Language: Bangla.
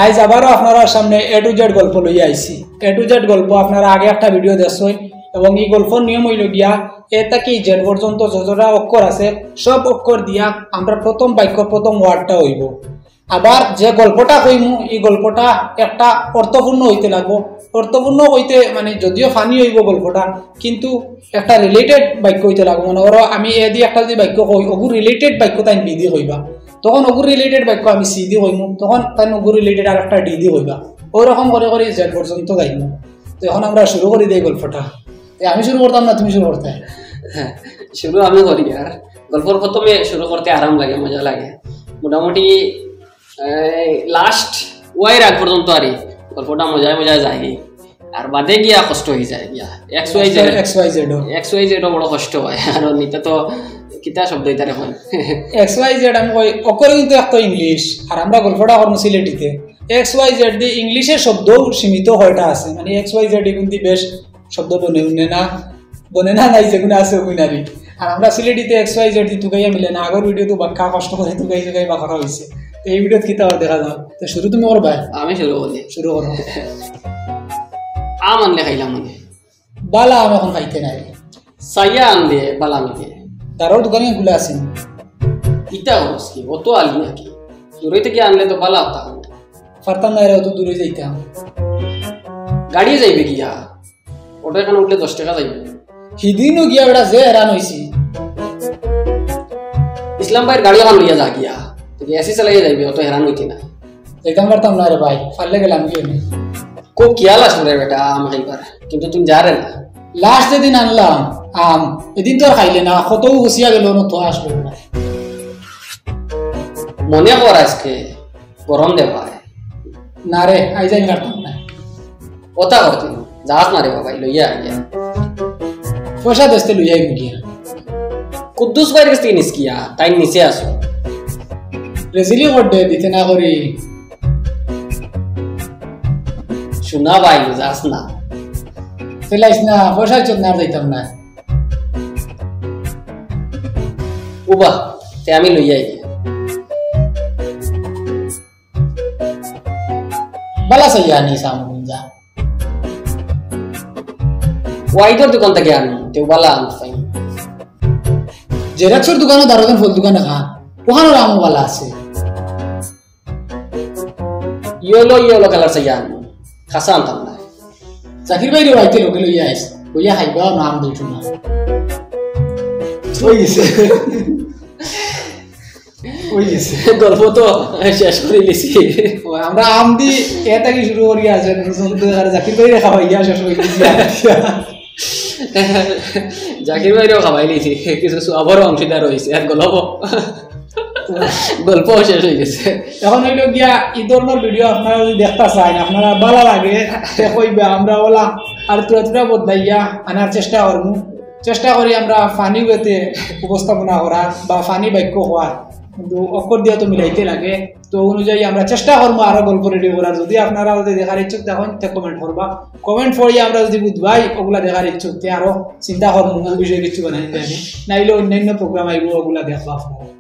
আজ আবারও আপনারা সামনে এ টু জেড গল্প লই আইছি। এ টু জেড গল্প আপনারা আগে একটা ভিডিও দেখছেন এবং এই গল্পর নিয়ম হইল গিয়া এ থেকে জেড পর্যন্ত যতটা অক্ষর আছে সব অক্ষর দিয়া আমরা প্রথম বাক্য প্রথম ওয়ার্ডটা হইব। আবার যে গল্পটা কইমু এই গল্পটা একটা অর্থপূর্ণ হইতে লাগবো। অর্থপূর্ণ হইতে মানে যদিও ফানি হইব গল্পটা, কিন্তু একটা রিলেটেড বাক্য হইতে লাগবো। মানে ওরা আমি এ দিয়ে একটা যদি বাক্য কই ওগুর রিলেটেড বাক্য তাই বি দিয়ে কইবা, তখন ওগুর রিলেটেড বাক্য আমি সি দিয়ে কইমু, তখন তাই ওগুর রিলেটেড আর একটা ডি দিয়ে কইবা। ওইরকম করে করে জেড পর্যন্ত যাইমু। তো এখন আমরা শুরু করি দিই গল্পটা। আমি শুরু করতাম না তুমি শুরু করতে? হ্যাঁ, শুরু আমি করি। আর গল্পর প্রথমে শুরু করতে আরাম লাগে, মজা লাগে। মোটামুটি লাস্ট ওয়াই রাগ পর্যন্ত আর গল্পটা মজায় মজায় যায়, আর বাদে গিয়া কষ্ট হয়ে যায় গিয়া এক্স ওয়াই জেড বড় কষ্ট হয়। আর নিতে তো কিতা শব্দ এটা এখন এক্স ওয়াই জেড আমি কই অকরে কিন্তু একটা ইংলিশ, আর আমরা গল্পটা করব সিলেটিতে। এক্স ওয়াই জেড দি ইংলিশের শব্দ সীমিত হয়টা আছে, মানে এক্স ওয়াই জেড কিন্তু বেশ শব্দ বনে না নাই যেগুলো আছে ওগুনারি। আর আমরা সিলেটিতে এক্স ওয়াই জেড দি তুকাইয়া মিলে না। আগর ভিডিও তো বাক্কা কষ্ট করে তুকাই বাক্কা হয়েছে। তো এই ভিডিওত কিতা দেখা যাও। তো শুরু তুমি করবা? আমি শুরু করি। শুরু করো। আম আনলে খাইলাম মানে বালা আম এখন খাইতে নাই। সাইয়া আনলে বালা আনলে তারও দোকানে গুলো আছে। ইটা হস কি অত আলি নাকি? দূরে থেকে আনলে তো বালা হতা। পারতাম না, এরা অত দূরে যাইতাম। গাড়ি যাইবে গিয়া ওটা এখানে উঠলে 10 টাকা যাইবে। সেদিনও গিয়া বেটা যে হেরান হয়েছি। ইসলাম ভাইয়ের গাড়ি এখন লইয়া যা গিয়া এসি চালাইয়া যাইবে, অত হেরান হইতে না। যাইতাম পারতাম না রে ভাই, পারলে গেলাম কি খুব খেয়াল আসবে রে বেটা আম খাইবার, কিন্তু তুমি যা রে না। লাস্ট যেদিন আনলাম আম এদিন তো আর খাইলে না, কতও গুছিয়া গেল না, তো আসলো না। মনে কর আজকে গরম দেবা না রে, আই যাই পারতাম না। ওটা করতে যাস না রে বাবা, লইয়া আইয়া পয়সা দস্তে লইয়াই গিয়া কুদ্দুস ভাইয়ের কাছ থেকে নিসকিয়া তাই নিচে আসো। রেজিলি করবে দিতে না করি। শোনা ভাই যাস না, ফেলাইস না, পয়সা চোখ না যাইতাম না। উবা তে আমি লইয়া আইয়া বালা সাইয়া আনি সামনে যা। ওয়াইডর দোকান থেকে আনো তে বালা আনতে। জেরাক্সের দোকানে দারোগান ফল দোকানে খা, ওখানে রামও বালা আছে। ইয়েলো কালার চাইয়া আনো, খাসা আনতাম না। জাকির ভাই রে ভাইতে লোকে লইয়া আইস, কইয়া খাইবা নাম দিইতো না। গল্প তো শেষ করে দিছি। আমরা আম দি এটা কি শুরু করি আছে, জাকির ভাই রে খাওয়াইয়া শেষ হয়ে গেছি। জাকির ভাইরেও খাওয়াই নিয়েছি, কিছু আবারও অংশীদার হয়েছে। আর গল্প শেষ হয়ে গেছে। এখন হইল গিয়া এই ধরনের ভিডিও আপনারা যদি দেখতে চান, আপনারা ভালো লাগে কইবে, আমরা ওলা আর তুরা বদলাইয়া আনার চেষ্টা করি আমরা ফানি ওয়েতে উপস্থাপনা করার বা ফানি বাক্য হওয়ার, কিন্তু অক্ষর দিয়ে তো মিলাইতে লাগে। তো অনুযায়ী আমরা চেষ্টা করবো আরো গল্প রেডি করার। যদি আপনারা যদি দেখার ইচ্ছুক তখন কমেন্ট করবা, কমেন্ট করিয়ে আমরা যদি বুঝবাই ওগুলা দেখার ইচ্ছুক আরো চিন্তা করবো বিষয়ে কিছু বানাই নাইলে অন্যান্য প্রোগ্রাম আইব ওগুলা দেখবা আপনারা।